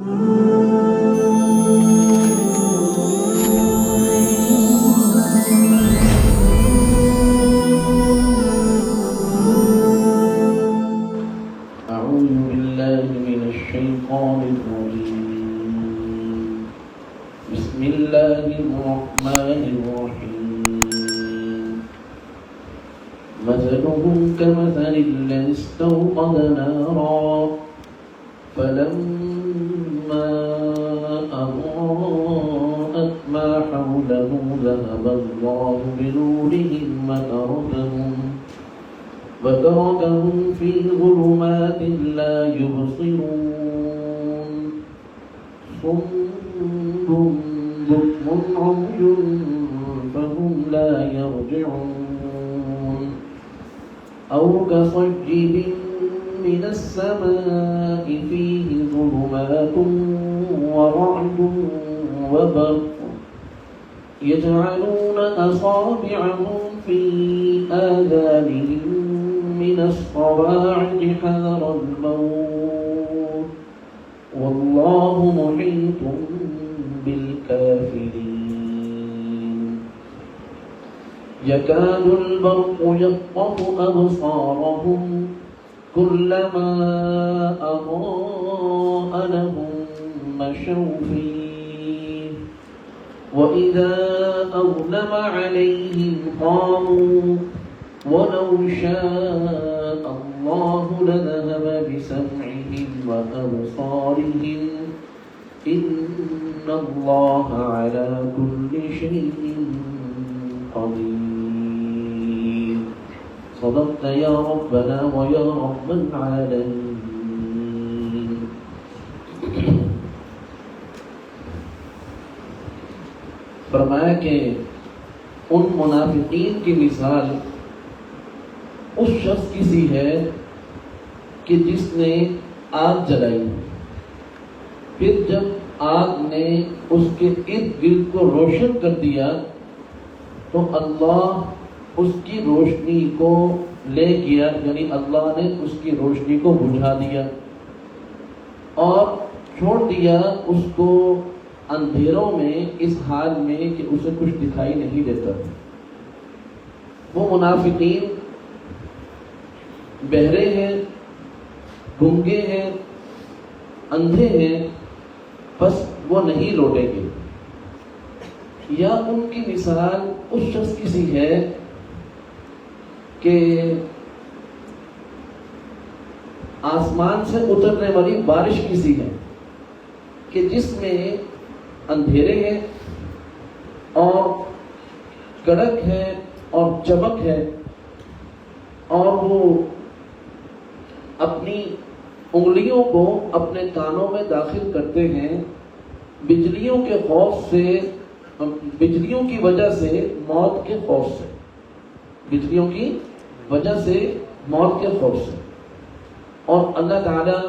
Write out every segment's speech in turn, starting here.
أعوذ بالله من الشيطان الرجيم. بسم الله الرحمن الرحيم. مثلهم كمثل الذي استوقد نارا فلما أضاءت ما حوله ذهب الله بنورهم وتركهم في ظلمات لا يبصرون صم بكم عمي فهم لا يرجعون أو كصيب من السماء فيه ظلمات ورعد وبرق يجعلون أصابعهم في آذانهم من الصواعق حذر الموت والله محيط بالكافرين يكاد البرق يخطف أبصارهم كلما أضاء لهم مشوا فيه وإذا أظلم عليهم قاموا ولو شاء الله لذهب بسمعهم وأبصارهم إن الله على كل شيء قدير. صدقت يا ربنا ويا رب العالمين. فرمایا کہ ان منافقین کی مثال اس شخص کی سی ہے کہ جس نے آگ جلائی، پھر جب آگ نے اس کے ارد گرد کو روشن کر دیا تو اللہ اس کی روشنی کو لے گیا، یعنی اللہ نے اس کی روشنی کو بجھا دیا اور چھوڑ دیا اس کو اندھیروں میں، اس حال میں کہ اسے کچھ دکھائی نہیں دیتا۔ وہ منافقین بہرے ہیں، گنگے ہیں، اندھے ہیں، بس وہ نہیں لوٹیں گے۔ یا ان کی مثال اس شخص کی سی ہے کہ آسمان سے اترنے والی بارش کی سی ہے کہ جس میں اندھیرے ہیں اور کڑک ہے اور چمک ہے، اور وہ اپنی انگلیوں کو اپنے کانوں میں داخل کرتے ہیں بجلیوں کے خوف سے، بجلیوں کی وجہ سے، موت کے خوف سے، بجلیوں کی وجہ سے موت کے خوف سے۔ اور اللہ تعالی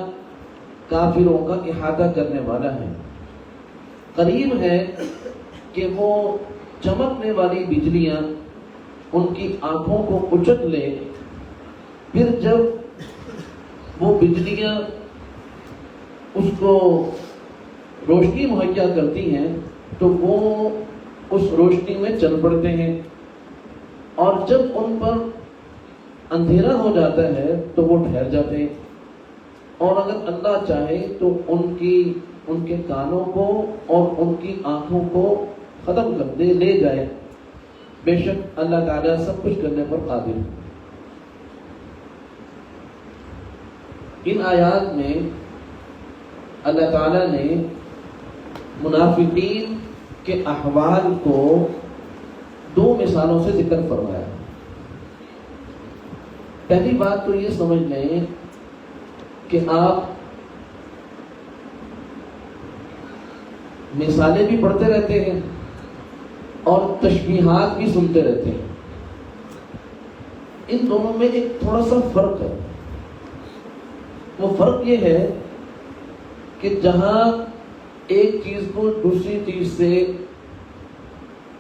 کافروں کا احاطہ کرنے والا ہے، قریب ہے کہ وہ چمکنے والی بجلیاں ان کی آنکھوں کو کچل لے، پھر جب وہ بجلیاں اس کو روشنی مہیا کرتی ہیں تو وہ اس روشنی میں چل پڑتے ہیں، اور جب ان پر اندھیرا ہو جاتا ہے تو وہ ٹھہر جاتے ہیں، اور اگر اللہ چاہے تو ان کے کانوں کو اور ان کی آنکھوں کو ختم کر دے، لے جائے۔ بے شک اللہ تعالیٰ سب کچھ کرنے پر قادر ہے۔ ان آیات میں اللہ تعالیٰ نے منافقین کے احوال کو دو مثالوں سے ذکر فرمایا۔ پہلی بات تو یہ سمجھ لیں کہ آپ مثالیں بھی پڑھتے رہتے ہیں اور تشبیہات بھی سنتے رہتے ہیں، ان دونوں میں ایک تھوڑا سا فرق ہے۔ وہ فرق یہ ہے کہ جہاں ایک چیز کو دوسری چیز سے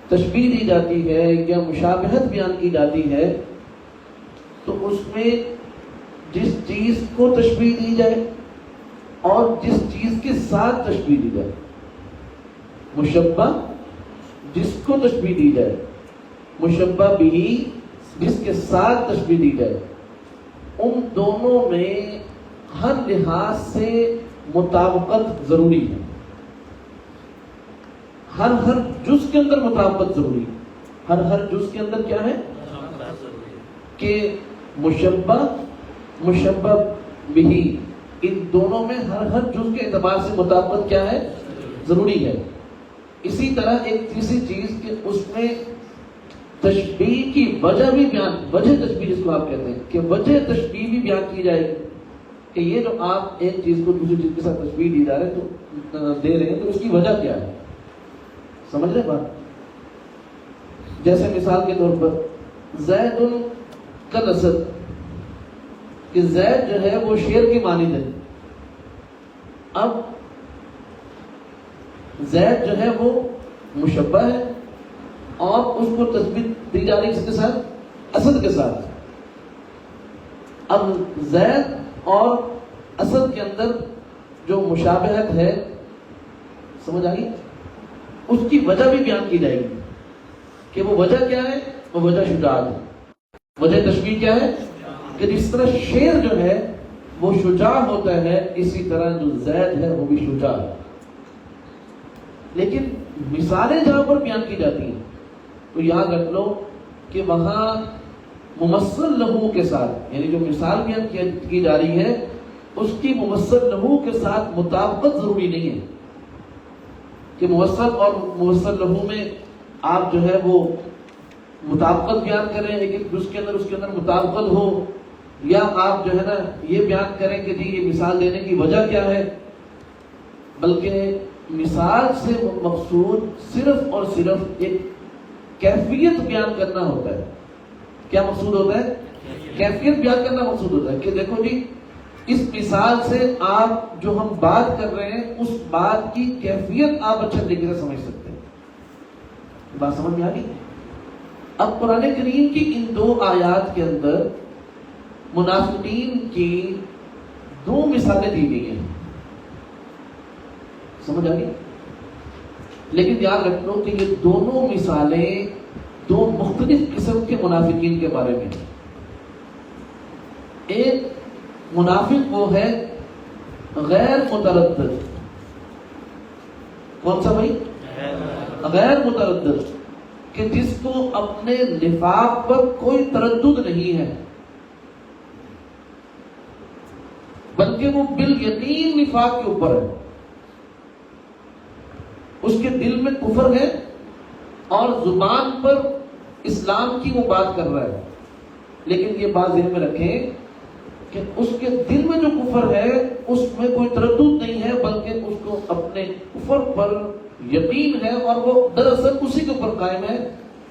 تشبیہ دی جاتی ہے یا مشابہت بیان کی جاتی ہے تو اس میں جس چیز کو تشبیہ دی جائے اور جس چیز چیز کے ساتھ تشبیہ دی جائے، مشبہ جس کو تشبیہ دی جائے، مشبہ بھی جس کے ساتھ تشبیہ دی جائے، ان دونوں میں ہر لحاظ سے مطابقت ضروری ہے، ہر جز کے اندر مطابقت ضروری ہے، ہر جز کے اندر کیا ہے کہ مشبہ مشبہ بھی، ان دونوں میں ہر جز کے اعتبار سے مطابقت کیا ہے ضروری ہے۔ اسی طرح ایک تیسری چیز کہ اس میں تشبیہ کی وجہ بھی بیان، وجہ تشبیہ جس کو آپ کہتے ہیں کہ وجہ تشبیہ بھی بیان کی جائے گی کہ یہ جو آپ ایک چیز کو دوسری چیز کے ساتھ تشبیہ دی جا رہے تو دے رہے ہیں تو اس کی وجہ کیا ہے، سمجھ رہے بات؟ جیسے مثال کے طور پر زید کالاسد، کہ زید جو ہے وہ شیر کی مانند ہے۔ اب زید جو ہے وہ مشبہ ہے اور اس کو تشبیہ دی جا رہی ہے کس کے ساتھ؟ اسد کے ساتھ۔ اب زید اور اسد کے اندر جو مشابہت ہے، سمجھ آئی؟ اس کی وجہ بھی بیان کی جائے گی کہ وہ وجہ کیا ہے، وہ وجہ شجاعت ہے۔ وجہ تشبیہ کیا ہے کہ جس طرح شیر جو ہے وہ شجاع ہوتا ہے، اسی طرح جو زید ہے وہ بھی شجاع ہے۔ لیکن مثالیں جہاں پر بیان کی جاتی ہیں تو یاد رکھ لو کہ وہاں ممثل لہو کے ساتھ، یعنی جو مثال بیان کی جا رہی ہے اس کی ممثل لہو کے ساتھ مطابقت ضروری نہیں ہے کہ ممثل اور ممثل لہو میں آپ جو ہے وہ مطابقت بیان کریں، لیکن اس کے اندر مطابقت ہو، یا آپ جو ہے نا یہ بیان کریں کہ جی یہ مثال دینے کی وجہ کیا ہے، بلکہ مثال سے مقصود صرف اور صرف ایک کیفیت بیان کرنا ہوتا ہے۔ کیا مقصود ہوتا ہے؟ کیفیت بیان کرنا مقصود ہوتا ہے کہ دیکھو جی اس مثال سے آپ جو ہم بات کر رہے ہیں اس بات کی کیفیت آپ اچھا طریقے سے سمجھ سکتے ہیں۔ بات سمجھ میں آ گئی؟ اب قرآن کریم کی ان دو آیات کے اندر منافقین کی دو مثالیں دی گئی ہیں، سمجھ آ گئی؟ لیکن یاد رکھ لو کہ یہ دونوں مثالیں دو مختلف قسم کے منافقین کے بارے میں۔ ایک منافق وہ ہے غیر متردد، کون سا بھائی؟ غیر متردد، کہ جس کو اپنے نفاق پر کوئی تردد نہیں ہے، بلکہ وہ بالیقین نفاق کے اوپر ہے، اس کے دل میں کفر ہے اور زبان پر اسلام کی وہ بات کر رہا ہے، لیکن یہ بات ذہن میں رکھیں کہ اس کے دل میں جو کفر ہے اس میں کوئی تردد نہیں ہے، بلکہ اس کو اپنے کفر پر یقین ہے اور وہ دراصل اسی کے اوپر قائم ہے۔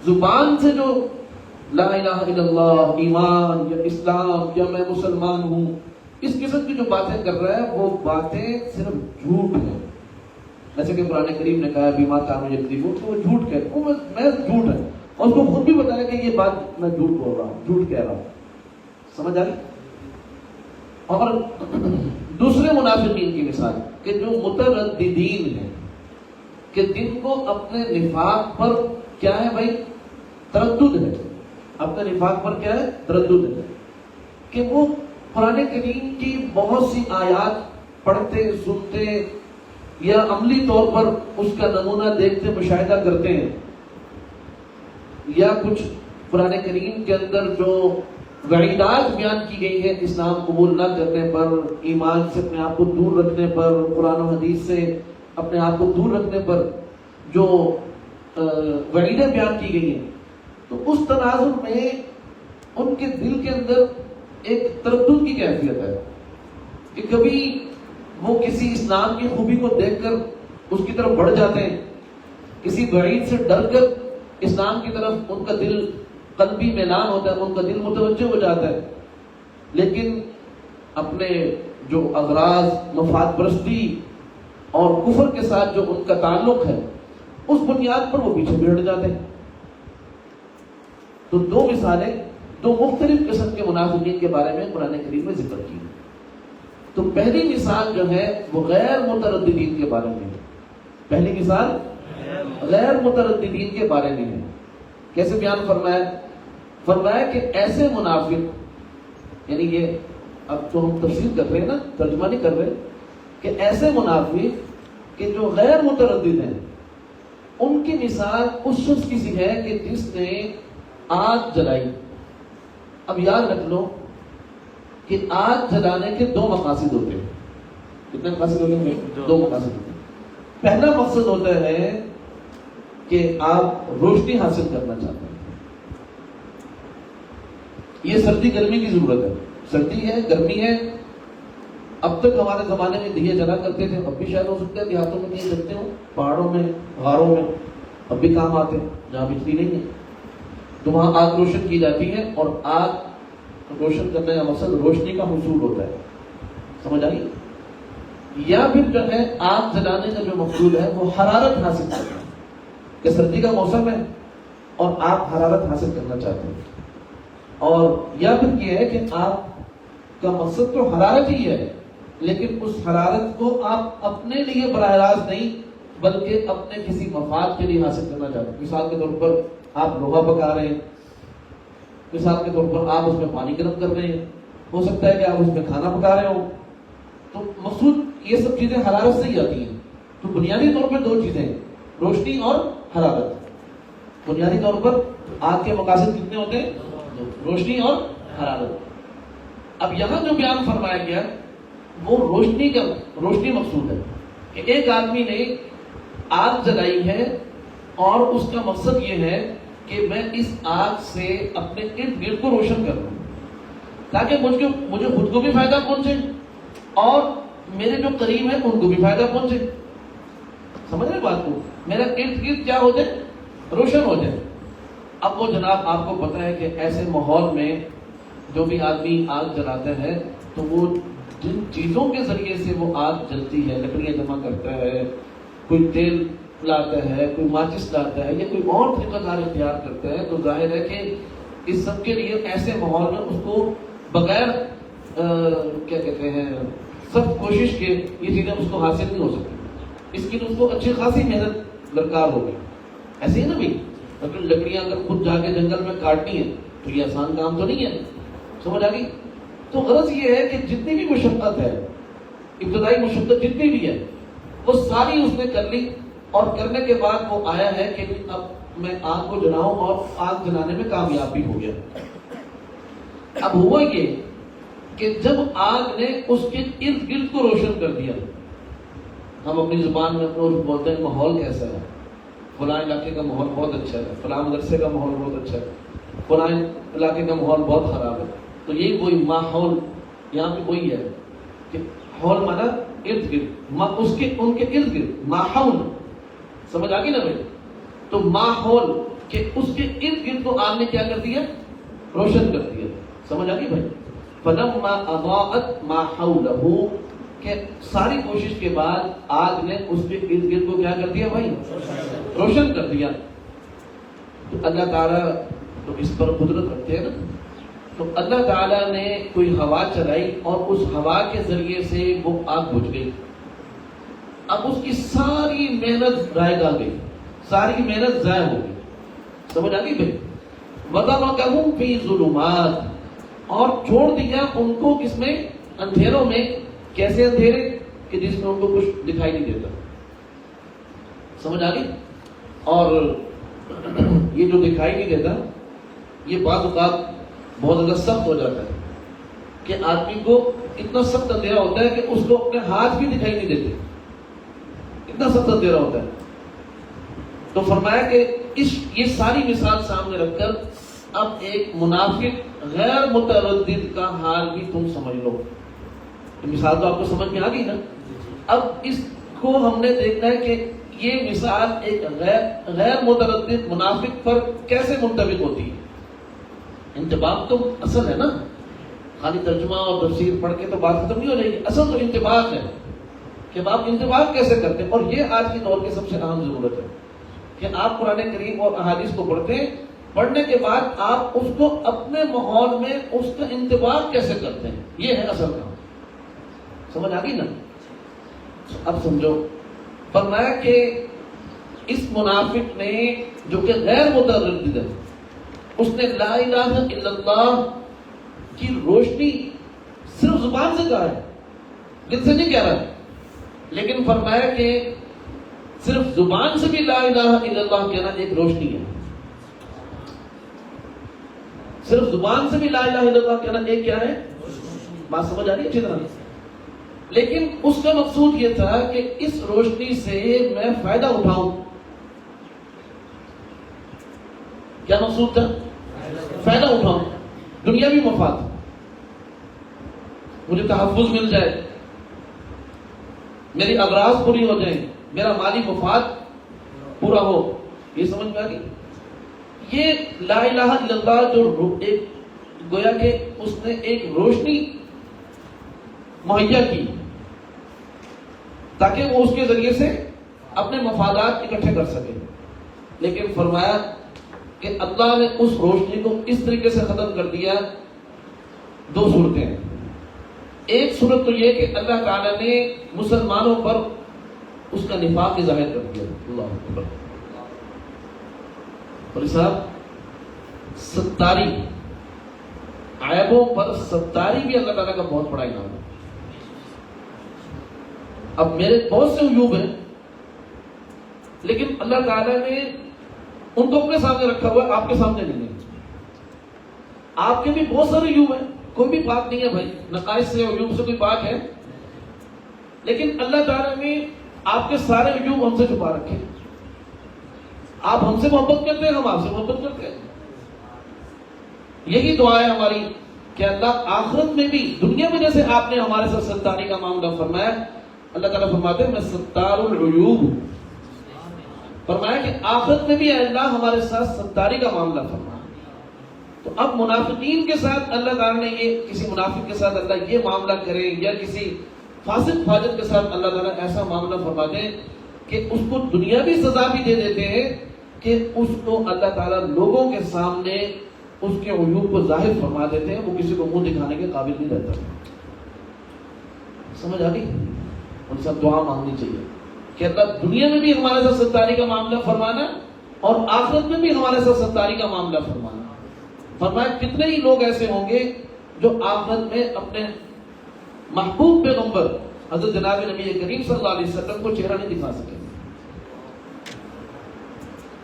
زبان سے جو لا الہ الا اللہ، ایمان یا اسلام یا میں مسلمان ہوں، اس قسم کی جو باتیں کر رہا ہے وہ باتیں صرف جھوٹ ہیں، جیسے کہ قرآن کریم نے کہا بیما کانوا یکذبون، تو وہ جھوٹ کہتے ہیں، وہ میں جھوٹ ہے، اور اس کو خود بھی بتایا کہ یہ بات میں جھوٹ بول رہا ہوں، جھوٹ کہہ رہا ہوں، سمجھ آ گئی؟ اور دوسرے منافقین کی مثال کہ جو مترددین ہیں، کہ جن کو اپنے نفاق پر کیا ہے بھائی؟ تردد ہے، اپنے نفاق پر کیا ہے؟ تردد ہے، کہ وہ قرآن کریم کی بہت سی آیات پڑھتے سنتے یا عملی طور پر اس کا نمونہ دیکھتے مشاہدہ کرتے ہیں، یا کچھ قرآن کریم کے اندر جو وعیدات بیان کی گئی ہے اسلام قبول نہ کرنے پر، ایمان سے اپنے آپ کو دور رکھنے پر، قرآن و حدیث سے اپنے آپ کو دور رکھنے پر جو وعیدیں بیان کی گئی ہیں، تو اس تناظر میں ان کے دل کے اندر ایک تردد کی کیفیت ہے کہ کبھی وہ کسی اسلام کی خوبی کو دیکھ کر اس کی طرف بڑھ جاتے ہیں، کسی وعید سے ڈر کر اسلام کی طرف ان کا دل قلبی میلان ہوتا ہے، ان کا دل متوجہ ہو جاتا ہے، لیکن اپنے جو اغراض، مفاد پرستی اور کفر کے ساتھ جو ان کا تعلق ہے اس بنیاد پر وہ پیچھے بھڑ جاتے ہیں۔ تو دو مثالیں دو مختلف قسم کے منافقین کے بارے میں قرآن کریم میں ذکر کی۔ تو پہلی مثال جو ہے وہ غیر مترددین کے بارے میں ہے. پہلی مثال غیر مترددین کے بارے میں ہے. کیسے بیان فرمایا؟ فرمایا کہ ایسے منافق، یعنی یہ اب تو ہم تفسیر کر رہے ہیں نا، ترجمہ نہیں کر رہے، کہ ایسے منافق کہ جو غیر متردد ہیں، ان کی مثال اس شخص کی سی ہے کہ جس نے آگ جلائی. اب یاد رکھ لو کہ آگ جلانے کے دو مقاصد ہوتے ہیں. کتنے مقاصد ہوتے ہیں؟ دو مقاصد ہوتے ہیں. پہلا مقصد ہوتا ہے کہ آپ روشنی حاصل کرنا چاہتے ہیں. یہ سردی گرمی کی ضرورت ہے. سردی ہے، گرمی ہے. اب تک ہمارے زمانے میں دیے جلا کرتے تھے، اب بھی شاید ہو سکتا ہے دیہاتوں میں دیے جلتے ہوں، پہاڑوں میں، غاروں میں اب بھی کام آتے ہیں جہاں بجلی نہیں ہے، تو وہاں آگ روشن کی جاتی ہے. اور آگ روشن کرنے کا مقصد روشنی کا حصول ہوتا ہے. سمجھ آئی؟ یا پھر جو ہے آگ جلانے کا جو مقصود ہے وہ حرارت حاصل کرنا ہے، کہ سردی کا موسم ہے اور آپ حرارت حاصل کرنا چاہتے ہیں. اور یا پھر یہ ہے کہ آپ کا مقصد تو حرارت ہی ہے، لیکن اس حرارت کو آپ اپنے لیے براہ راست نہیں بلکہ اپنے کسی مفاد کے لیے حاصل کرنا چاہتے ہیں. مثال کے طور پر آپ لوہا پکا رہے ہیں، مثال کے طور پر آپ اس میں پانی گرم کر رہے ہیں، ہو سکتا ہے کہ آپ اس میں کھانا پکا رہے ہوں. تو مقصود یہ سب چیزیں حرارت سے ہی آتی ہیں. تو بنیادی طور پر دو چیزیں، روشنی اور حرارت. بنیادی طور پر آگ کے مقاصد کتنے ہوتے ہیں؟ روشنی اور حرارت. اب یہاں جو بیان فرمایا گیا وہ روشنی مقصود ہے کہ ایک آدمی نے آگ جلائی ہے اور اس کا مقصد یہ ہے کہ میں اس آگ سے اپنے ارد گرد کو روشن کروں تاکہ مجھے خود کو بھی فائدہ پہنچے اور میرے جو قریب ہیں ان کو بھی فائدہ پہنچے. سمجھ رہے بات کو؟ میرا ارد گرد کیا ہو جائے؟ روشن ہو جائے. اب وہ جناب آپ کو پتا ہے کہ ایسے ماحول میں جو بھی آدمی آگ جلاتا ہے تو وہ جن چیزوں کے ذریعے سے وہ آگ جلتی ہے، لکڑیاں جمع کرتا ہے، کوئی تیل لاتا ہے، کوئی ماچس لاتا ہے یا کوئی اور طریقہ کار اختیار کرتا ہے، تو ظاہر ہے کہ اس سب کے لیے ایسے ماحول میں اس کو بغیر کیا کہتے ہیں سب کوشش کے یہ چیزیں اس کو حاصل نہیں ہو سکتی. اس کی تو اس کو اچھی خاصی محنت درکار ہوگی. ایسے ہی نا بھائی، اگر لکڑیاں اگر خود جا کے جنگل میں کاٹنی ہے تو یہ آسان کام تو نہیں ہے. سمجھ آ گئی؟ تو غرض یہ ہے کہ جتنی بھی مشقت ہے، ابتدائی مشقت جتنی بھی ہے، وہ ساری اس نے کر لی اور کرنے کے بعد وہ آیا ہے کہ اب میں آگ کو جلاؤں اور آگ جلانے میں کامیاب بھی ہو گیا. اب ہوا یہ کہ جب آگ نے اس کے ارد گرد کو روشن کر دیا، ہم اپنی زبان میں بولتے ہیں ماحول کیسا ہے، فلاں علاقے کا ماحول بہت اچھا ہے، فلاں مدرسے کا ماحول بہت اچھا ہے، فلاں علاقے کا ماحول بہت خراب ہے. تو یہی وہی ماحول یہاں پہ وہی ہے کہ حول مانا ارد گرد، اس کے ان کے ارد گرد ماحول. سمجھ آ گئی نا بھائی؟ تو ماحول کہ اس کے ارد گرد کو آگ نے کیا کر دیا؟ روشن کر دیا. سمجھ آ گئی بھائی؟ فلما اضاءت ما حوله، کہ ساری کوشش کے بعد آگ نے اس کے ارد گرد کو کیا کر دیا بھائی؟ روشن کر دیا. تو اللہ تعالیٰ تو اس پر قدرت رکھتے ہیں نا. تو اللہ تعالیٰ نے کوئی ہوا چلائی اور اس ہوا کے ذریعے سے وہ آگ بجھ گئی. اب اس کی ساری محنت ضائع آ گئی، ساری محنت ضائع ہو گئی. سمجھ آ گئی بھائی؟ وَتَرَكَهُمْ فِي ظُلُمَاتٍ، اور چھوڑ دیا ان کو کس میں؟ اندھیروں میں. کیسے اندھیرے؟ کہ جس میں ان کو کچھ دکھائی نہیں دیتا. سمجھ آ گئی؟ اور یہ جو دکھائی نہیں دیتا یہ بعض اوقات بہت زیادہ سخت ہو جاتا ہے کہ آدمی کو اتنا سخت اندھیرا ہوتا ہے کہ اس کو اپنے ہاتھ بھی دکھائی نہیں دیتے، اتنا سخت اندھیرا ہوتا ہے. تو فرمایا کہ یہ ساری مثال سامنے رکھ کر اب ایک منافق غیر متردد کا حال بھی تم سمجھ لو. مثال تو آپ کو سمجھ میں آ گئی نا. اب اس کو ہم نے دیکھنا ہے کہ یہ مثال ایک غیر متردد منافق پر کیسے منطبق ہوتی ہے. انتباہ تو اصل ہے نا، خالی ترجمہ اور تفسیر پڑھ کے تو بات ختم نہیں ہو جائے گی. اصل تو انتباہ ہے کہ آپ انتباہ کیسے کرتے ہیں. اور یہ آج کے دور کی سب سے اہم ضرورت ہے کہ آپ قرآن کریم اور احادیث کو پڑھتے ہیں، پڑھنے کے بعد آپ اس کو اپنے ماحول میں اس کا انتباہ کیسے کرتے ہیں. یہ ہے اصل کام. سمجھ آ گئی نا؟ اب سمجھو، فرمایا کہ اس منافق نے جو کہ غیر متردد ہے، اس نے لا الہ الا اللہ کی روشنی صرف زبان سے کہا ہے، دل سے نہیں کہہ رہا ہے، لیکن فرمایا کہ صرف زبان سے بھی لا الہ الا اللہ کہنا ایک روشنی ہے، صرف زبان سے بھی لا الہ الا اللہ کہنا ایک کیا ہے؟ بات سمجھ آ رہی ہے اچھی طرح؟ لیکن اس کا مقصود یہ تھا کہ اس روشنی سے میں فائدہ اٹھاؤں. کیا مقصود تھا؟ فائدہ اٹھاؤں، دنیاوی مفاد، مجھے تحفظ مل جائے، میری اغراض پوری ہو جائیں، میرا مالی مفاد پورا ہو. یہ سمجھ میں آ گئی؟ یہ لا الہ الا اللہ جو ایک گویا کہ اس نے ایک روشنی مہیا کی تاکہ وہ اس کے ذریعے سے اپنے مفادات اکٹھے کر سکے. لیکن فرمایا کہ اللہ نے اس روشنی کو اس طریقے سے ختم کر دیا. دو صورتیں ہیں. ایک صورت تو یہ کہ اللہ تعالیٰ نے مسلمانوں پر اس کا نفاق ظاہر کر دیا. اللہ اکبر. اور صاحب ستاری، عیبوں پر ستاری بھی اللہ تعالیٰ کا بہت بڑا انعام ہے. اب میرے بہت سے عیوب ہیں، لیکن اللہ تعالیٰ نے ان کو اپنے سامنے رکھا ہوا ہے، آپ کے سامنے نہیں ہے. آپ کے بھی بہت سارے عیوب ہیں، کوئی بھی پاک نہیں ہے بھائی، نقائص سے عیوب سے کوئی پاک ہے، لیکن اللہ تعالیٰ نے آپ کے سارے عیوب ہم سے چھپا رکھے. آپ ہم سے محبت کرتے ہیں، ہم آپ سے محبت کرتے ہیں. یہی دعا ہے ہماری کہ اللہ آخرت میں بھی، دنیا میں جیسے آپ نے ہمارے ساتھ ستاری کا معاملہ فرمایا، اللہ تعالیٰ فرماتے ہیں میں ستار العیوب. فرمایا کہ آخرت میں بھی اللہ ہمارے ساتھ ستاری کا معاملہ فرمایا. تو اب منافقین کے ساتھ اللہ تعالیٰ نے یہ، کسی منافق کے ساتھ اللہ یہ معاملہ کرے، یا کسی فاسق فاجر کے ساتھ اللہ تعالیٰ ایسا معاملہ فرما دیں کہ اس کو دنیاوی سزا بھی دے دیتے ہیں کہ اس کو اللہ تعالیٰ لوگوں کے سامنے اس کے عیوب کو ظاہر فرما دیتے ہیں، وہ کسی کو منہ دکھانے کے قابل نہیں رہتا. سمجھ آ گئی؟ ان سے دعا مانگنی چاہیے کہ اللہ دنیا میں بھی ہمارے ساتھ ستاری کا معاملہ فرمانا اور آخرت میں بھی ہمارے ساتھ ستاری کا معاملہ فرمانا. فرمایا کتنے ہی لوگ ایسے ہوں گے جو آخرت میں اپنے محبوب پیغمبر حضرت جناب نبی کریم صلی اللہ علیہ وسلم کو چہرہ نہیں دکھا سکیں.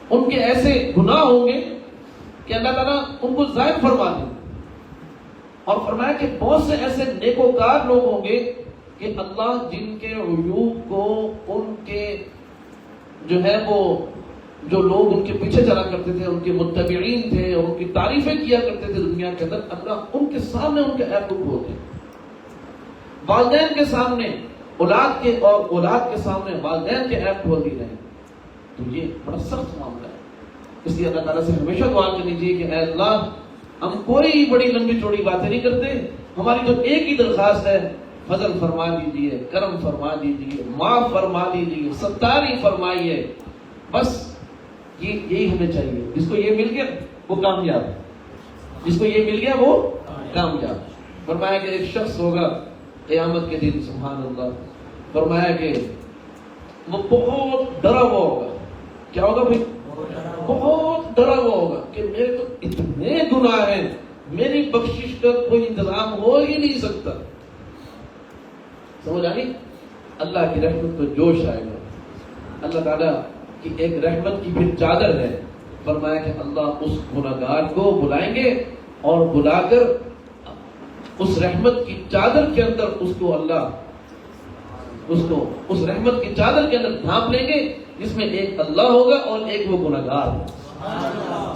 ان کے ایسے گناہ ہوں گے کہ اللہ تعالیٰ ان کو ظاہر فرما دے. اور فرمایا کہ بہت سے ایسے نیکوکار لوگ ہوں گے کہ اللہ جن کے عیوب کو، ان کے جو ہے وہ جو لوگ ان کے پیچھے چلا کرتے تھے، ان کے متبعین تھے اور ان کی تعریفیں کیا کرتے تھے دنیا کے اندر، اللہ ان کے سامنے ان کے عیب کو کھولتے ہیں. والدین کے سامنے اولاد کے، اور اولاد کے سامنے والدین کے عیب کھول دی رہے. تو یہ بڑا سخت معاملہ ہے. اس لیے اللہ تعالیٰ سے ہمیشہ دعا کرنی چاہیے کہ اے اللہ، ہم کوئی بڑی لمبی چوڑی باتیں نہیں کرتے، ہماری تو ایک ہی درخواست ہے، فضل فرما دیجیے، کرم فرما دیجیے، معاف فرما دیجیے، ستاری فرمائیے. بس یہی ہمیں چاہیے. جس کو یہ مل گیا وہ کامیاب، جس کو یہ مل گیا وہ کامیاب. فرمایا کہ ایک شخص ہوگا قیامت کے دن، سبحان اللہ، فرمایا کہ وہ بہت ڈرا ہوا ہوگا. کیا ہوگا بھائی؟ بہت ڈرا ہوا ہوگا کہ میرے تو اتنے گناہ ہیں، میری بخشش کا کوئی انتظام ہو ہی نہیں سکتا. سمجھ آئی؟ اللہ کی رحمت کو جوش آئے گا. اللہ تعالیٰ کی ایک رحمت کی پھر چادر ہے. فرمایا کہ اللہ اس گناہگار کو بلائیں گے اور بلا کر اس رحمت کی چادر کے اندر اس کو اللہ اس رحمت کی چادر کے اندر ڈھانپ لیں گے، جس میں ایک اللہ ہوگا اور ایک وہ گناہگار ہوگا.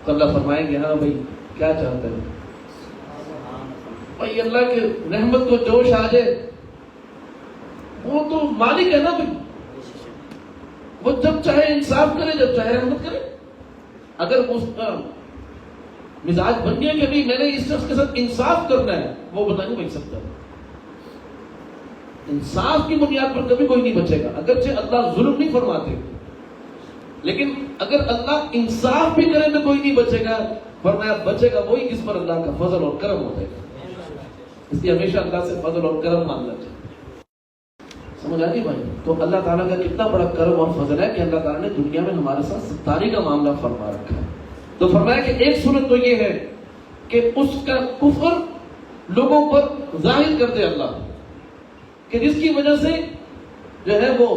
تو اللہ فرمائیں گے ہاں بھائی کیا چاہتے ہیں بھائی؟ اللہ کے رحمت کو جوش آ جائے. وہ تو مالک ہے نا بھائی، وہ جب چاہے انصاف کرے، جب چاہے رحمت کرے. اگر اس کا مزاج بن گیا کہ بھی میں نے اس شخص کے ساتھ انصاف کرنا ہے، وہ بتا نہیں بچ سکتا. انصاف کی بنیاد پر کبھی کوئی نہیں بچے گا. اگرچہ اللہ ظلم نہیں فرماتے، لیکن اگر اللہ انصاف بھی کرے تو کوئی نہیں بچے گا. فرمایا بچے گا وہی جس پر اللہ کا فضل اور کرم ہو جائے گا. اس لیے ہمیشہ اللہ سے فضل اور کرم مانگنا چاہیے. سمجھ آ گئی بھائی؟ تو اللہ تعالیٰ کا کتنا بڑا کرم اور فضل ہے کہ اللہ تعالیٰ نے دنیا میں ہمارے ساتھ ستاری کا معاملہ فرما رکھا ہے. تو فرمایا کہ ایک صورت تو یہ ہے کہ اس کا کفر لوگوں پر ظاہر کر دے اللہ، کہ جس کی وجہ سے جو ہے وہ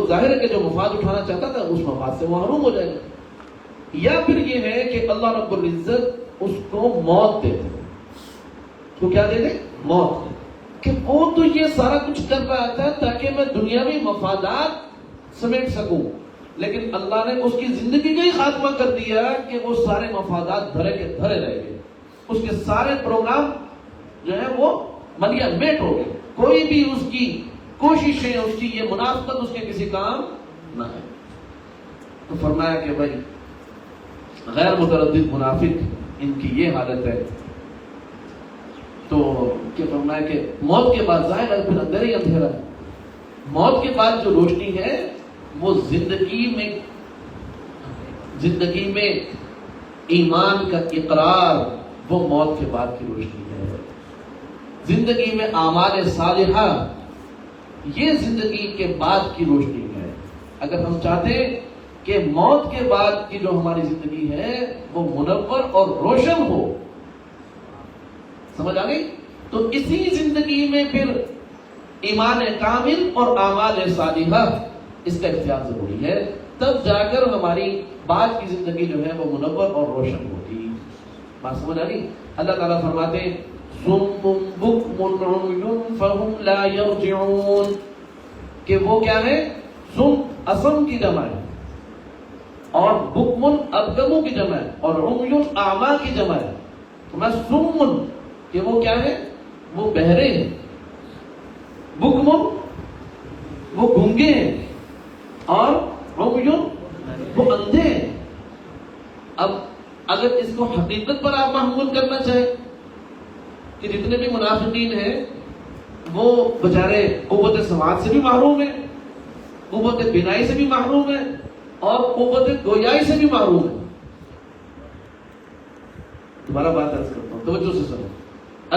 ظاہر ہے کہ جو مفاد اٹھانا چاہتا تھا اس مفاد سے وہ محروم ہو جائے گا. یا پھر یہ ہے کہ اللہ رب العزت اس کو موت دے دے. تو کیا دے دے؟ موت. کہ وہ تو یہ سارا کچھ کر رہا تھا تاکہ میں دنیاوی مفادات سمیٹ سکوں، لیکن اللہ نے اس کی زندگی کا ہی خاتمہ کر دیا کہ وہ سارے مفادات دھرے کے دھرے رہ گئے. اس کے سارے پروگرام جو ہے وہ ملیا میٹ ہو گئے. کوئی بھی اس کی کوششیں، اس کی یہ منافقت اس کے کسی کام نہ ہے. تو فرمایا کہ بھائی غیر متردد منافق ان کی یہ حالت ہے. تو کیا فرمایا کہ موت کے بعد ظاہر ہے پھر اندھیرا ہی اندھیرا ہے. موت کے بعد جو روشنی ہے وہ زندگی میں ایمان کا اقرار، وہ موت کے بعد کی روشنی ہے. زندگی میں اعمال صالحہ، یہ زندگی کے بعد کی روشنی ہے. اگر ہم چاہتے ہیں کہ موت کے بعد کی جو ہماری زندگی ہے وہ منور اور روشن ہو، سمجھ آ گئی؟ تو اسی زندگی میں پھر ایمان کامل اور اعمال صالحہ اس کا اختیار ضروری ہے. تب جا کر ہماری بعد کی زندگی جو ہے وہ منور اور روشن ہوگی. بات سمجھ آ گئی؟ اللہ تعالیٰ فرماتے ہیں صم بکم عمی فہم لا یرجعون، کہ وہ کیا ہے؟ صم اصم کی جمع ہے، اور بکمن ابکموں کی جمع ہے، اور عمی اعمیٰ کی جمع ہے. میں صم کہ وہ کیا ہے؟ وہ بہرے ہیں. بکمن وہ گونگے ہیں، اور عمی وہ اندھے ہیں. اب اگر اس کو حقیقت پر آپ محمول کرنا چاہیں کہ جتنے بھی منافقین ہیں وہ بچارے قوت سماعت سے بھی محروم ہیں، قوت بینائی سے بھی محروم ہیں، اور قوت گویائی سے بھی محروم ہیں. دوبارہ بات عرض کرتا ہوں، توجہ سے سنو.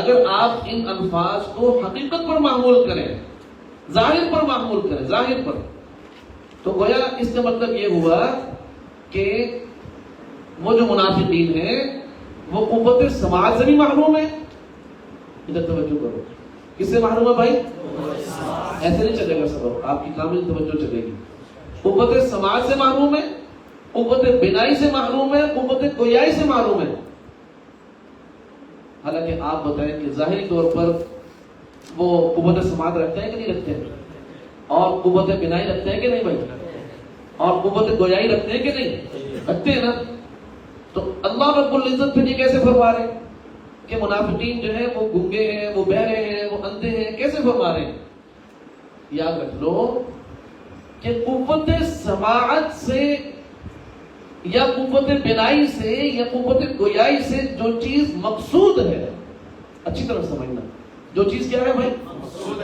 اگر آپ ان الفاظ کو حقیقت پر معمول کریں، ظاہر پر معمول کریں، ظاہر پر، تو گویا اس کا مطلب یہ ہوا کہ وہ جو منافقین ہیں وہ قوت سماعت سے بھی محروم ہیں. ادھر توجہ کرو، کس سے محروم ہے بھائی؟ ایسے نہیں چلے گا سبب، آپ کی کامل توجہ چلے گی. قوت سماعت سے محروم ہے، قوت بینائی سے محروم ہے، قوت گویائی سے محروم ہے. حالانکہ آپ بتائیں کہ ظاہری طور پر وہ قوت سماعت رکھتے ہیں کہ نہیں رکھتے ہیں، اور قوت بینائی رکھتے ہیں کہ نہیں بھائی، اور قوت گویائی رکھتے ہیں کہ نہیں رکھتے ہیں نا. تو اللہ رب العزت پھر یہ کیسے فرما رہے ہیں کہ منافقین جو ہیں وہ گونگے ہیں، وہ بہرے ہیں، وہ اندھے ہیں؟ کیسے فرما رہے ہیں؟ یاد رکھ لو کہ قوت سماعت سے یا قوت بینائی سے یا قوت گویائی سے جو چیز مقصود ہے، اچھی طرح سمجھنا، جو چیز کیا ہے بھائی؟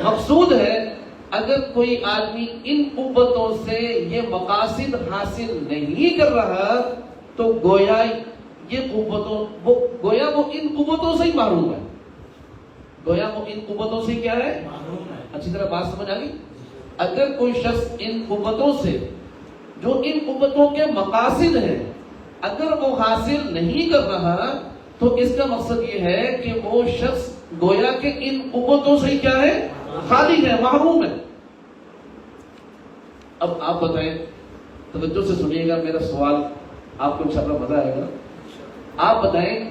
مقصود ہے. اگر کوئی آدمی ان قوتوں سے یہ مقاصد حاصل نہیں کر رہا تو گویا وہ ان قوتوں سے ہی محروم ہے. گویا وہ ان قوتوں سے کیا ہے؟ اچھی طرح بات سمجھ آ گئی؟ اگر کوئی شخص ان قوتوں سے، جو ان قوتوں کے مقاصد ہیں، اگر وہ حاصل نہیں کر رہا تو اس کا مقصد یہ ہے کہ وہ شخص گویا کہ ان قوتوں سے کیا ہے؟ خالی ہے، محروم ہے. اب آپ بتائیں، توجہ سے سنیے گا میرا سوال، آپ کو انشاءاللہ مزہ آئے گا. آپ بتائیں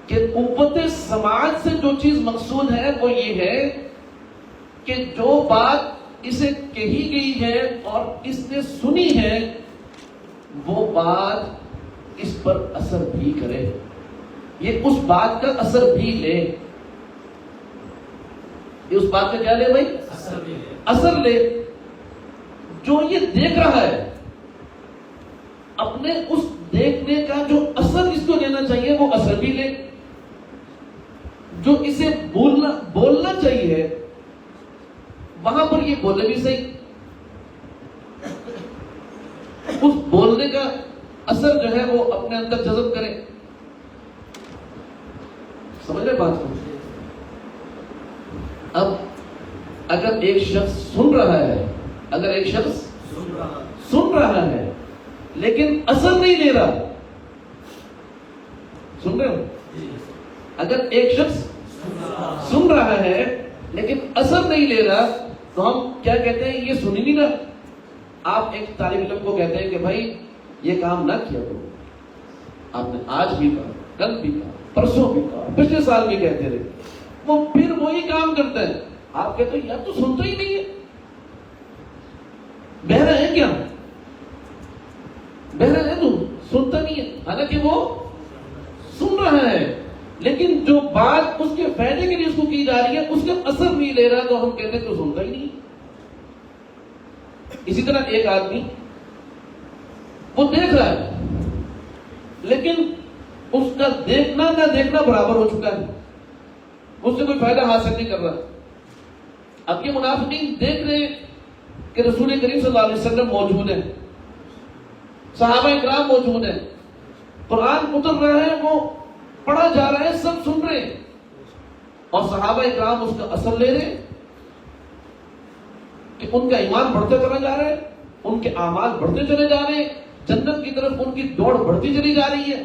کہ قوت سماعت سے جو چیز مقصود ہے وہ یہ ہے کہ جو بات اسے کہی گئی ہے اور اس نے سنی ہے وہ بات اس پر اثر بھی کرے، یہ اس بات کا اثر بھی لے. یہ اس بات کا کیا لے بھائی؟ اثر لے. جو یہ دیکھ رہا ہے اپنے اس دیکھنے کا جو اثر اس کو لینا چاہیے وہ اثر بھی لے. جو اسے بولنا چاہیے وہاں پر یہ بولے بھی صحیح، اس بولنے کا اثر جو ہے وہ اپنے اندر جذب کرے. سمجھ رہے بات کو؟ اب اگر ایک شخص سن رہا ہے، اگر ایک شخص سن رہا ہے لیکن اثر نہیں لے رہا، سن رہے ہو؟ اگر ایک شخص سن رہا ہے لیکن اثر نہیں لے رہا تو ہم کیا کہتے ہیں؟ یہ سن ہی نہیں رہا۔ آپ ایک طالب علم کو کہتے ہیں کہ بھائی یہ کام نہ کیا کرو، آپ نے آج بھی کہا، کل بھی کہا، پرسوں بھی کہا، پچھلے سال بھی کہتے رہے، وہ پھر وہی کام کرتا ہے۔ آپ کہتے ہیں یار تو سنتا ہی نہیں ہے، بہرا ہے کیا؟ بہرا ہے تو سنتا نہیں ہے، حالانکہ وہ سن رہا ہے لیکن جو بات اس کے فائدے کے لیے اس کو کی جا رہی ہے اس کا اثر نہیں لے رہا، تو ہم کہتے ہیں تو سنتا ہی نہیں۔ اسی طرح ایک آدمی وہ دیکھ رہا ہے لیکن اس کا دیکھنا نہ دیکھنا برابر ہو چکا ہے، اس سے کوئی فائدہ حاصل نہیں کر رہا۔ اب یہ منافقین دیکھ رہے ہیں کہ رسول کریم صلی اللہ علیہ وسلم موجود ہیں، صحابہ اکرام موجود ہیں، قرآن اتر رہا ہے، وہ پڑھا جا رہا ہے، سب سن رہے ہیں، اور صحابہ اکرام اس کا اثر لے رہے ہیں کہ ان کا ایمان بڑھتا چلا جا رہا ہے، ان کے اعمال بڑھتے چلے جا رہے ہیں، جنت کی طرف ان کی دوڑ بڑھتی چلی جا رہی ہے،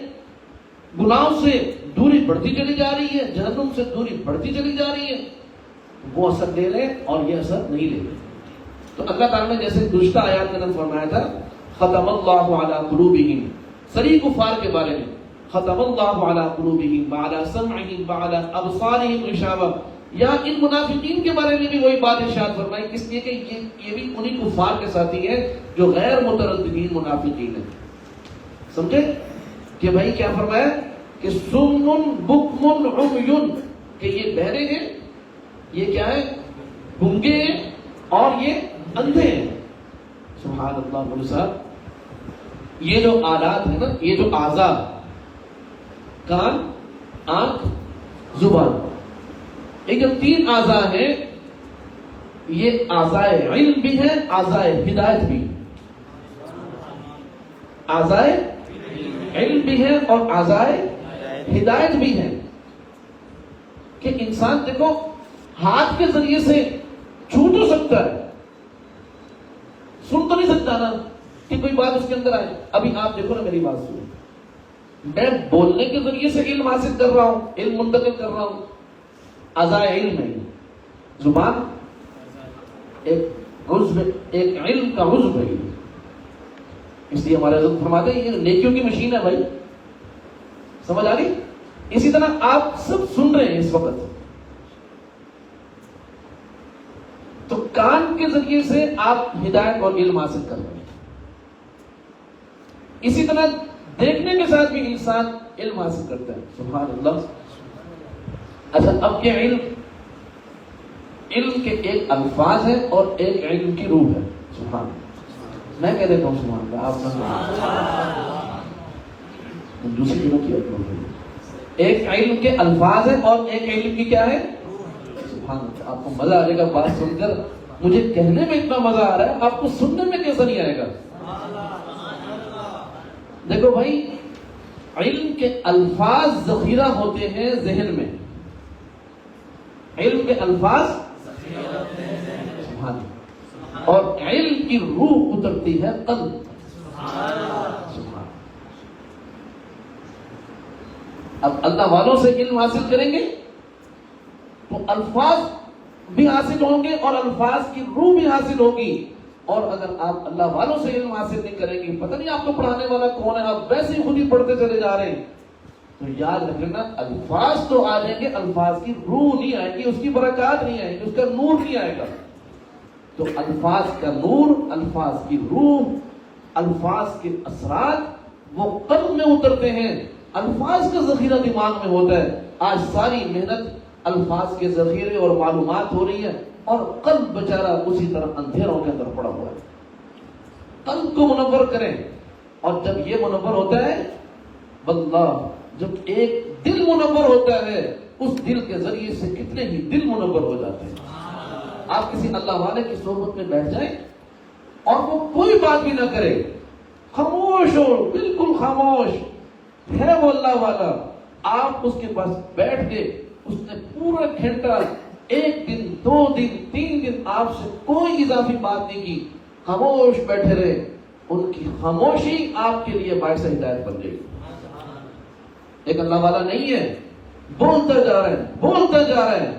گناہوں سے دوری بڑھتی چلی جا رہی ہے، جہنم سے دوری بڑھتی چلی جا رہی ہے۔ وہ اثر لے رہے اور یہ اثر نہیں لے رہے۔ تو اللہ تعالیٰ نے جیسے گزشتہ آیات میں نے فرمایا تھا ختم اللہ علی قلوبہم، صریح کفار کے بارے میں، ختم اللہ علی قلوبہم وعلی سمعہم وعلی ابصارہم غشاوہ، یا ان منافقین کے بارے میں بھی وہی بات ارشاد فرمائی، اس لیے کہ یہ بھی انہی کفار کے ساتھی ہیں جو غیر مترددین منافقین ہیں۔ سمجھے کہ بھائی کیا فرمایا کہ سم بکم عمی، کہ یہ بہرے ہیں، یہ کیا ہے؟ گنگے ہیں اور یہ اندھے ہیں۔ سبحان اللہ بولو صاحب، یہ جو آلات ہیں نا، یہ جو اعضاء، کان، آنکھ، زبان، یہ جو تین اعضاء ہیں، یہ اعضاء علم بھی ہیں، اعضاء ہدایت بھی، اعضاء علم بھی ہیں اور اعضاء ہدایت بھی ہیں۔ کہ انسان دیکھو ہاتھ کے ذریعے سے چھو تو سکتا ہے، سن تو نہیں سکتا نا کہ کوئی بات اس کے اندر آئے۔ ابھی آپ دیکھو نا میری بات سنو، میں بولنے کے ذریعے سے علم حاصل کر رہا ہوں، علم منتقل کر رہا ہوں، اعضاء علم ہے۔ زبان ایک عضو، ایک علم کا عضو ہے، اس لیے ہمارے حضرت فرماتے ہیں یہ نیکیوں کی مشین ہے بھائی، سمجھ آ گئی؟ اسی طرح آپ سب سن رہے ہیں اس وقت، تو کان کے ذریعے سے آپ ہدایت اور علم حاصل کر رہے ہیں۔ اسی طرح دیکھنے کے ساتھ بھی انسان علم حاصل کرتا ہے۔ سبحان اللہ۔ اچھا، اب یہ علم کے ایک الفاظ ہے اور ایک علم کی روح ہے۔ سبحان اللہ، میں کہہ دیتا ہوں سبحان اللہ، آپ دوسری دنوں کی ایک علم کے الفاظ ہے اور ایک علم کی کیا ہے؟ سبحان اللہ۔ آپ کو مزہ آ جائے گا بات سن کر، مجھے کہنے میں اتنا مزہ آ رہا ہے، آپ کو سننے میں کیسا نہیں آئے گا؟ دیکھو بھائی، علم کے الفاظ ذخیرہ ہوتے ہیں ذہن میں، علم کے الفاظ سبحان اللہ، اور علم کی روح اترتی ہے قلب۔ سبحان، اب اللہ والوں سے علم حاصل کریں گے تو الفاظ بھی حاصل ہوں گے اور الفاظ کی روح بھی حاصل ہوگی، اور اگر آپ اللہ والوں سے علم حاصل نہیں کریں گے، پتہ نہیں آپ کو پڑھانے والا کون ہے، آپ ویسے ہی خود ہی پڑھتے چلے جا رہے ہیں، تو یاد رکھنا الفاظ تو آ جائیں گے، الفاظ کی روح نہیں آئے گی، اس کی برکات نہیں آئے گی، اس کا نور نہیں آئے گا۔ تو الفاظ کا نور، الفاظ کی روح، الفاظ کے اثرات وہ قلب میں اترتے ہیں، الفاظ کا ذخیرہ دماغ میں ہوتا ہے۔ آج ساری محنت الفاظ کے ذخیرے اور معلومات ہو رہی ہے، اور قلب بیچارہ اسی طرح اندھیروں کے اندر پڑا ہوا ہے۔ قلب کو منور کریں، اور جب یہ منور ہوتا ہے واللہ، جب ایک دل منور ہوتا ہے، اس دل کے ذریعے سے کتنے ہی دل منور ہو جاتے ہیں۔ آپ کسی اللہ والے کی صحبت میں بیٹھ جائیں اور وہ کوئی بات بھی نہ کرے، خاموش ہو، بالکل خاموش ہے وہ اللہ والا، آپ اس کے پاس بیٹھ کے اس نے پورا گھنٹہ ایک دن 2 دن 3 دن آپ سے کوئی اضافی بات نہیں کی, خاموش بیٹھے رہے, ان کی خاموشی آپ کے لیے باعث ہدایت بن گئی. ایک اللہ والا نہیں ہے, بولتا جا رہے ہیں بولتا جا رہے ہیں,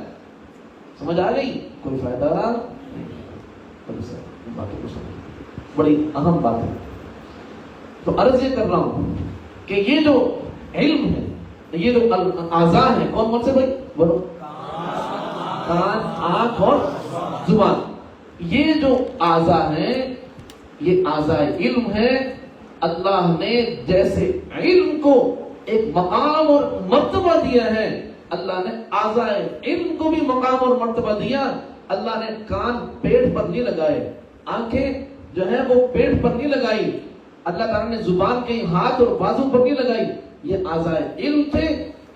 سمجھ آ گئی, کوئی فائدہ نہیں. باقی کچھ نہیں, بڑی اہم بات ہے. تو عرض یہ کر رہا ہوں کہ یہ جو علم ہے, یہ جو اعضاء ہیں, کون کون سے بھائی بولو, کان, آنکھ اور زبان, یہ جو اعضاء ہیں یہ اعضاء علم ہے. اللہ نے جیسے علم کو ایک مقام اور مرتبہ دیا ہے, اللہ نے اعضاء علم کو بھی مقام اور مرتبہ دیا. اللہ نے کان پیٹ پر نہیں لگائے, آنکھیں جو ہے وہ پیٹ پر نہیں لگائی, اللہ تعالیٰ نے زبان کے ہاتھ اور بازو پر نہیں لگائی. یہ اعضاء علم تھے.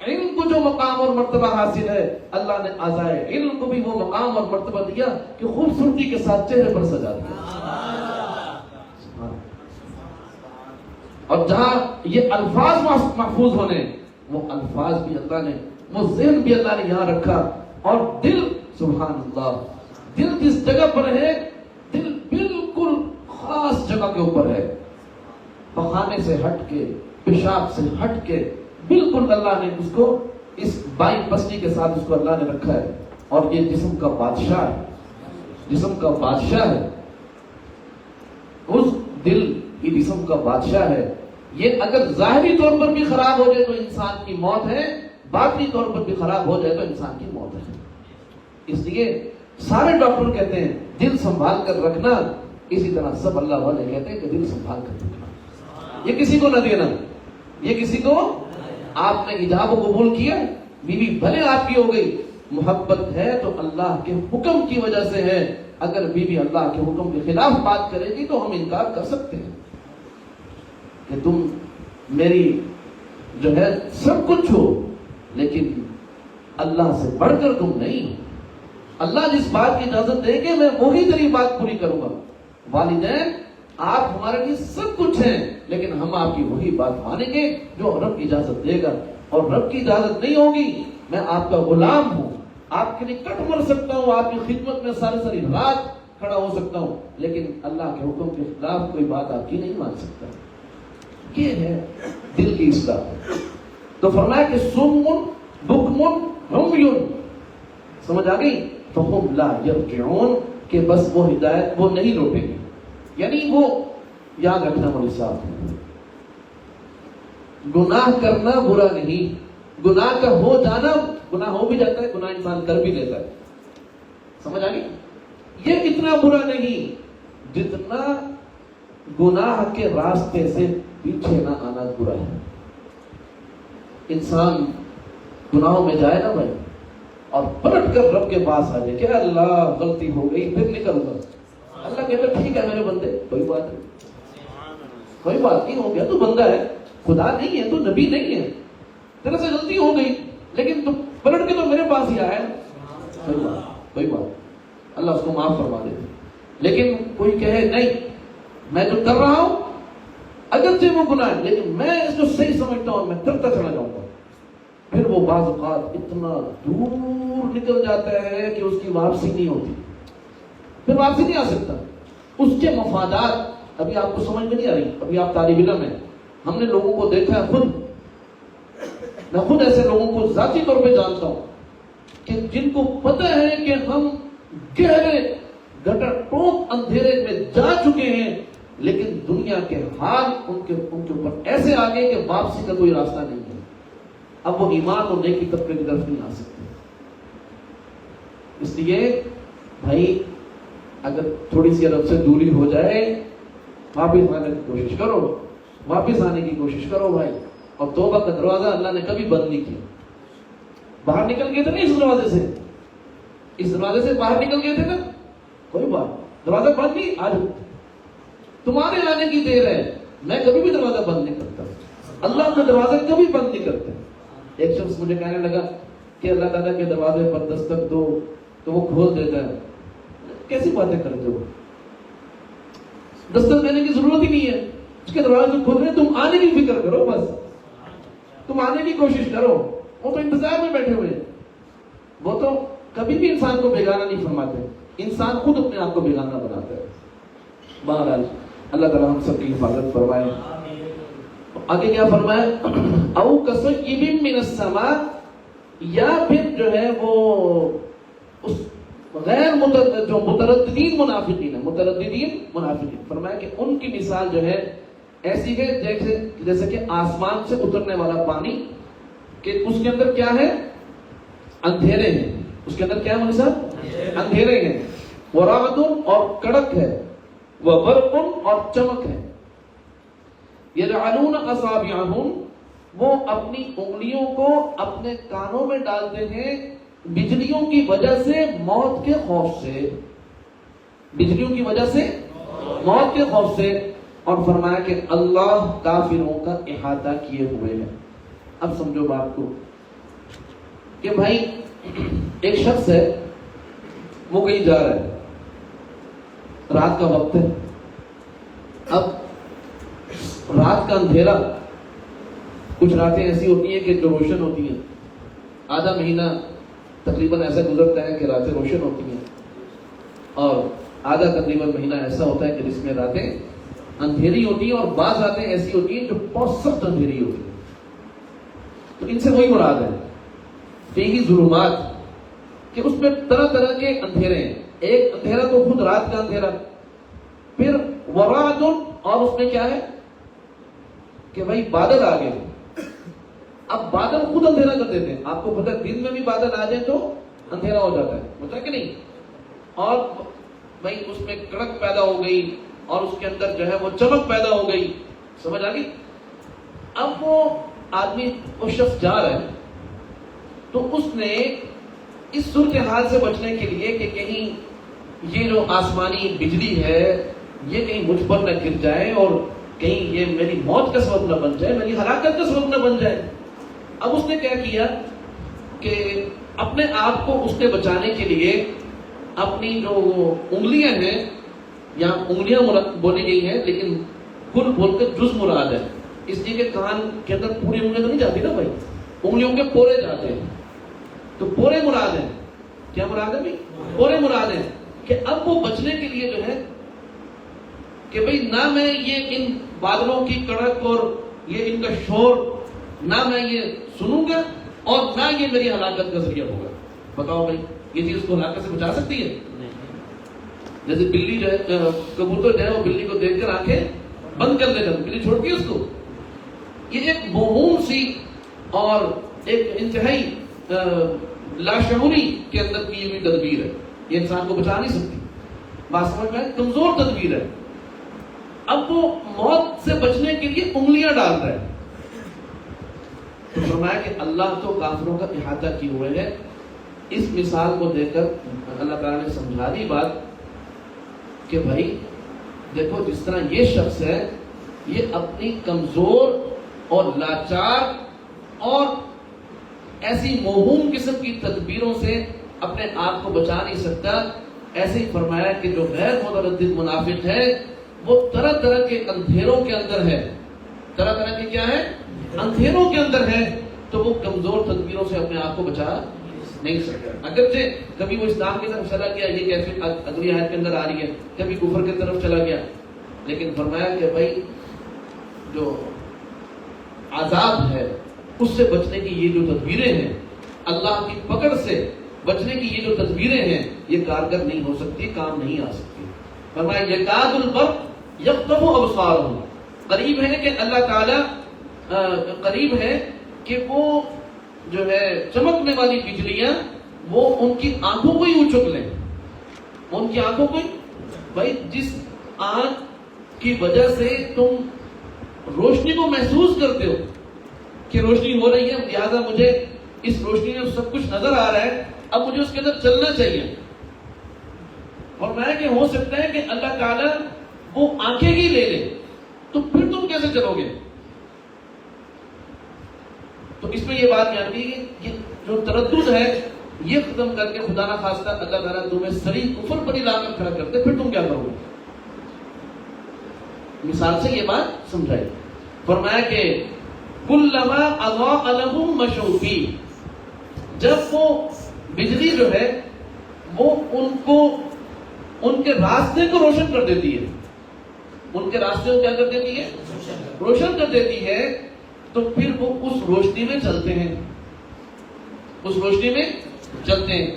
علم کو جو مقام اور مرتبہ حاصل ہے, اللہ نے اعضاء علم کو بھی وہ مقام اور مرتبہ دیا کہ خوبصورتی کے ساتھ چہرے پر سجا دیا. اور جہاں یہ الفاظ محفوظ ہونے, وہ الفاظ بھی اللہ نے, وہ ذہن بھی اللہ نے یہاں رکھا. اور دل, سبحان اللہ, دل جس جگہ پر ہے, دل بالکل خاص جگہ کے اوپر ہے, پخانے سے ہٹ کے, پیشاب سے ہٹ کے, بالکل اللہ نے اس کو اس بائیں پسلی کے ساتھ اس کو اللہ نے رکھا ہے. اور یہ جسم کا بادشاہ ہے, جسم کا بادشاہ ہے, اس دل یہ جسم کا بادشاہ ہے. یہ اگر ظاہری طور پر بھی خراب ہو جائے تو انسان کی موت ہے, باطنی طور پر بھی خراب ہو جائے تو انسان کی موت ہے. اس لیے سارے ڈاکٹر کہتے ہیں دل سنبھال کر رکھنا, اسی طرح سب اللہ والے کہتے ہیں کہ دل سنبھال کر رکھنا. یہ کسی کو نہ دینا, یہ کسی کو, آپ نے حجاب کو قبول کیا, بیوی بھلے آپ کی ہو گئی, محبت ہے تو اللہ کے حکم کی وجہ سے ہے. اگر بیوی اللہ کے حکم کے خلاف بات کرے گی تو ہم انکار کر سکتے ہیں کہ تم میری جو ہے سب کچھ ہو, لیکن اللہ سے بڑھ کر تم نہیں ہو. اللہ جس بات کی اجازت دے گے میں وہی تیری بات پوری کروں گا. والدین آپ ہمارے لیے سب کچھ ہیں, لیکن ہم آپ کی وہی بات مانیں گے جو رب کی اجازت دے گا. اور رب کی اجازت نہیں ہوگی, میں آپ کا غلام ہوں, آپ کے لیے کٹ مر سکتا ہوں, آپ کی خدمت میں ساری رات کھڑا ہو سکتا ہوں, لیکن اللہ کے حکم کے خلاف کوئی بات آپ کی نہیں مان سکتا. یہ ہے دل کی اصلاح. تو فرمایا کہ سمن بکمن عمیٌ, سمجھ آ گئی, فہم لا یرجعون, کہ بس وہ ہدایت وہ نہیں لوٹیں گے. یعنی وہ یاد رکھنا مولی صاحب, گناہ کرنا برا نہیں, گناہ کا ہو جانا, گناہ ہو بھی جاتا ہے, گناہ انسان کر بھی لیتا ہے, سمجھ آ گئی, یہ اتنا برا نہیں جتنا گناہ کے راستے سے پیچھے نہ آنا برا ہے. انسان گناہوں میں جائے نا بھائی, اور پلٹ کر رب کے پاس آ جائے کہ اللہ غلطی ہو گئی, پھر نہیں کروں گا. اللہ کہتا ٹھیک ہے میرے بندے, کوئی بات نہیں, کوئی بات نہیں, ہو گیا, تو بندہ ہے, خدا نہیں ہے, تو نبی نہیں ہے, تیرے سے غلطی ہو گئی, لیکن تم پلٹ کے تو میرے پاس ہی آیا, کوئی بات, اللہ اس کو معاف فرما دے. لیکن کوئی کہے نہیں میں جو کر رہا ہوں اگرچہ وہ گناہ ہے, لیکن میں اس کو صحیح سمجھتا ہوں, میں ترتا چلا جاؤں گا, پھر وہ بعض اوقات اتنا دور نکل جاتا ہے کہ اس کی واپسی نہیں ہوتی, پھر واپسی نہیں آ سکتا. اس کے مفادات ابھی آپ کو سمجھ میں نہیں آ رہی, ابھی آپ طالب علم ہیں, ہم نے لوگوں کو دیکھا ہے, میں خود ایسے لوگوں کو ذاتی طور پہ جانتا ہوں کہ جن کو پتہ ہے کہ ہم گہرے گٹر ٹوپ اندھیرے میں جا چکے ہیں, لیکن دنیا کے حال ان کے اوپر ایسے آ گئے کہ واپسی کا کوئی راستہ نہیں ہے. اب وہ ایمان اور نیکی طبقے کی طرف نہیں آ سکتے. اس لیے بھائی اگر تھوڑی سی رب سے دوری ہو جائے, واپس آنے کی کوشش کرو, واپس آنے کی کوشش کرو بھائی. اور توبہ کا دروازہ اللہ نے کبھی بند نہیں کیا. باہر نکل گئے تھے نا اس دروازے سے, اس دروازے سے باہر نکل گئے تھے نا, کوئی بات, دروازہ بند نہیں, آج تمہارے آنے کی دیر ہے. میں کبھی بھی دروازہ بند نہیں کرتا, اللہ کا دروازہ کبھی بند نہیں کرتے. ایک شخص مجھے کہنے لگا کہ اللہ تعالیٰ کے دروازے پر دستک دو تو وہ کھول دیتا ہے. کیسی باتیں کرتے ہو, دستک دینے کی ضرورت ہی نہیں ہے, اس کے دروازے تو کھول رہے, تم آنے کی فکر کرو, بس تم آنے کی کوشش کرو. وہ تو انتظار میں بیٹھے ہوئے, وہ تو کبھی بھی انسان کو بیگانہ نہیں فرماتے، انسان خود اپنے آپ کو بیگانہ بناتا ہے۔ بہرحال اللہ تعالیٰ ہم سب کی حفاظت فرمائے۔ آگے کیا فرمایا؟ او کصیب من السماء، یا پھر جو ہے وہ اس غیر جو مترددین منافقین ہیں، مترددین منافقین، فرمایا کہ ان کی مثال جو ہے ایسی ہے جیسے کہ آسمان سے اترنے والا پانی، کہ اس کے اندر کیا ہے؟ اندھیرے ہیں۔ اس کے اندر کیا ہے صاحب؟ اندھیرے ہیں، ورعد اور کڑک ہے، وبرق اور چمک ہے، یجعلون اصابعہم، وہ اپنی انگلیوں کو اپنے کانوں میں ڈالتے ہیں بجلیوں کی وجہ سے، موت کے خوف سے، بجلیوں کی وجہ سے، موت کے خوف سے۔ اور فرمایا کہ اللہ کافروں کا احاطہ کیے ہوئے ہے۔ اب سمجھو بات کو کہ بھائی ایک شخص ہے، وہ کہیں جا رہا ہے، رات کا وقت ہے، اب رات کا اندھیرا، کچھ راتیں ایسی ہوتی ہیں کہ جو روشن ہوتی ہیں، آدھا مہینہ تقریباً ایسا گزرتا ہے کہ راتیں روشن ہوتی ہیں، اور آدھا تقریباً مہینہ ایسا ہوتا ہے کہ جس میں راتیں اندھیری ہوتی ہیں، اور بعض راتیں ایسی ہوتی ہیں جو بہت سخت اندھیری ہوتی ہیں۔ تو ان سے وہی مراد ہے فیہی ظلمات، کہ اس میں طرح طرح کے اندھیرے ہیں۔ ایک اندھیرا تو خود رات کا اندھیرا، پھر ورعد، اور اس میں کیا ہے کہ بھائی بادل آ گئے۔ اب بادل خود اندھیرا کر دیتے ہیں، آپ کو پتہ ہے دن میں بھی بادل آ جائیں تو اندھیرا ہو جاتا ہے، پتہ ہے کہ نہیں؟ اور بھائی اس میں کڑک پیدا ہو گئی، اور اس کے اندر جو ہے وہ چمک پیدا ہو گئی، سمجھ آ گئی؟ اب وہ آدمی، وہ شخص جا رہا ہے، تو اس نے اس صورتحال سے بچنے کے لیے کہ کہیں یہ جو آسمانی بجلی ہے یہ کہیں مجھ پر نہ گر جائے، اور کہیں یہ میری موت کا سبب نہ بن جائے، میری ہلاکت کا سبب نہ بن جائے۔ اب اس نے کیا کیا کہ اپنے آپ کو اس نے بچانے کے لیے اپنی جو انگلیاں ہیں، یہاں انگلیاں بولی گئی ہیں لیکن کل بول کر جز مراد ہے، اس لیے کہ کان کے اندر پوری انگلیاں تو نہیں جاتی نا بھائی، انگلیوں کے پورے جاتے ہیں، تو پورے مراد ہیں۔ کیا مراد ہے بھائی؟ پورے مراد ہیں، کہ اب وہ بچنے کے لیے جو ہے کہ بھئی نہ میں یہ ان بادلوں کی کڑک اور یہ ان کا شور نہ میں یہ سنوں گا، اور نہ یہ میری ہلاکت کا ذریعہ ہوگا۔ بتاؤ بھائی یہ چیز کو ہلاکت سے بچا سکتی ہے؟ جیسے بلی جو ہے، کبوتر جو ہے وہ بلی کو دیکھ کر آنکھیں بند کر لیتا ہے، بلی چھوڑتی ہے اس کو۔ یہ ایک موہوم سی اور ایک انتہائی لاشعوری کے اندر کی ہوئی تدبیر ہے، یہ انسان کو بچا نہیں سکتی، بات سمجھ میں کمزور تدبیر ہے۔ اب وہ موت سے بچنے کے لیے انگلیاں ڈال رہا ہے، تو فرمایا کہ اللہ تو کافروں کا احاطہ کیے ہوئے ہے۔ اس مثال کو دے کر اللہ تعالیٰ نے سمجھا دی بات کہ بھائی دیکھو جس طرح یہ شخص ہے، یہ اپنی کمزور اور لاچار اور ایسی موہوم قسم کی تدبیروں سے اپنے آپ کو بچا نہیں سکتا، ایسے ہی فرمایا کہ جو غیر متردد منافق ہے وہ طرح طرح کے اندھیروں کے اندر ہے، طرح طرح کے کیا ہے؟ اندھیروں کے اندر ہے، تو وہ کمزور تدبیروں سے اپنے آپ کو بچا نہیں سکتا۔ اگرچہ کبھی وہ اسلام کی طرف چلا گیا، یہ کیسے اگلی آیت کے اندر آ رہی ہے، کبھی کفر کی طرف چلا گیا، لیکن فرمایا کہ بھائی جو عذاب ہے اس سے بچنے کی یہ جو تدبیریں ہیں، اللہ کی پکڑ سے بچنے کی یہ جو تدبیریں ہیں، یہ کارگر نہیں ہو سکتی، کام نہیں آ سکتی۔ فرمایا یکاد البرق یخطف ابصارہم، قریب ہے کہ اللہ تعالی قریب ہے کہ وہ جو ہے چمکنے والی بجلیاں وہ ان کی آنکھوں کو ہی اچک لیں، ان کی آنکھوں کو ہی۔ بھائی جس آنکھ کی وجہ سے تم روشنی کو محسوس کرتے ہو کہ روشنی ہو رہی ہے، لہٰذا مجھے اس روشنی میں سب کچھ نظر آ رہا ہے، اب مجھے اس کے اندر چلنا چاہیے، اور میں کہ ہو سکتا ہے کہ اللہ تعالیٰ وہ آنکھیں ہی لے لے، تو پھر تم کیسے چلو گے؟ تو اس میں یہ بات بیان کی کہ یہ جو تردد ہے یہ ختم کر کے خدا نہ خواستہ اللہ تعالیٰ تمہیں صریح کفر پر علاقہ کھڑا کرتے، پھر تم کیا کرو گے؟ مثال سے یہ بات سمجھائی۔ فرمایا کہ کلما اضاء لهم مشوا فیہ، جب وہ بجلی جو ہے وہ ان کو ان کے راستے کو روشن کر دیتی ہے. ان کے راستے کو کیا کر دیتی ہے؟ روشن کر دیتی ہے. تو پھر وہ اس روشنی میں چلتے ہیں، اس روشنی میں چلتے ہیں.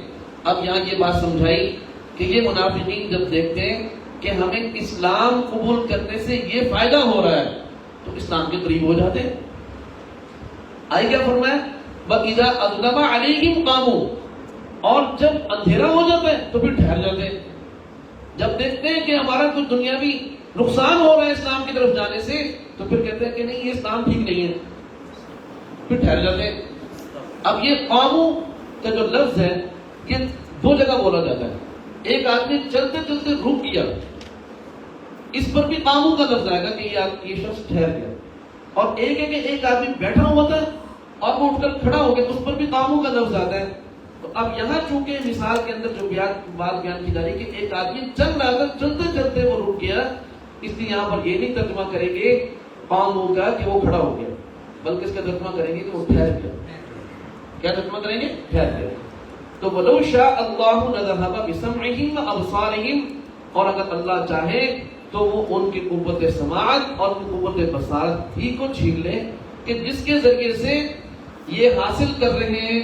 اب یہاں یہ بات سمجھائی کہ یہ منافقین جب دیکھتے ہیں کہ ہمیں اسلام قبول کرنے سے یہ فائدہ ہو رہا ہے تو اسلام کے قریب ہو جاتے ہیں. آئے کیا فرمایا؟ وَإِذَا أَظْلَمَ عَلَيْهِمْ قَامُوا، اور جب اندھیرا ہو جاتا ہے تو پھر ٹھہر جاتے ہیں. جب دیکھتے ہیں کہ ہمارا کچھ دنیاوی نقصان ہو رہا ہے اسلام کی طرف جانے سے تو پھر کہتے ہیں کہ نہیں، یہ اسلام ٹھیک نہیں ہے، پھر ٹھہر جاتے ہیں. اب یہ قامو کا جو لفظ ہے یہ دو جگہ بولا جاتا ہے. ایک آدمی چلتے چلتے رک گیا، اس پر بھی قامو کا لفظ آئے گا کہ یہ شخص ٹھہر گیا. اور ایک ہے کہ ایک آدمی بیٹھا ہوا تھا اور وہ اٹھ کر کھڑا ہو گیا، اس پر بھی قامو کا لفظ آتا ہے. تو اب یہاں چونکہ مثال کے اندر جو بات بیان کی جا رہی ہے کہ ایک آدمی چل رہا تھا، چلتے چلتے وہ رک گیا، اس لیے یہاں پر یہ نہیں ترجمہ کریں گے قام ہوگا کہ وہ کھڑا ہو گیا، بلکہ اس کا ترجمہ کریں گے کہ وہ ٹھہر گیا. کیا ترجمہ کریں گے؟ ٹھہر گیا. تو وَلَوْ شَاءَ اللَّهُ لَذَهَبَ بِسَمْعِهِمْ وَأَبْصَارِهِمْ، اور اگر اللہ چاہے تو وہ ان کی قوت سماعت اور ان کی قوت بصارت بھی کو چھین لے کہ جس کے ذریعے سے یہ حاصل کر رہے ہیں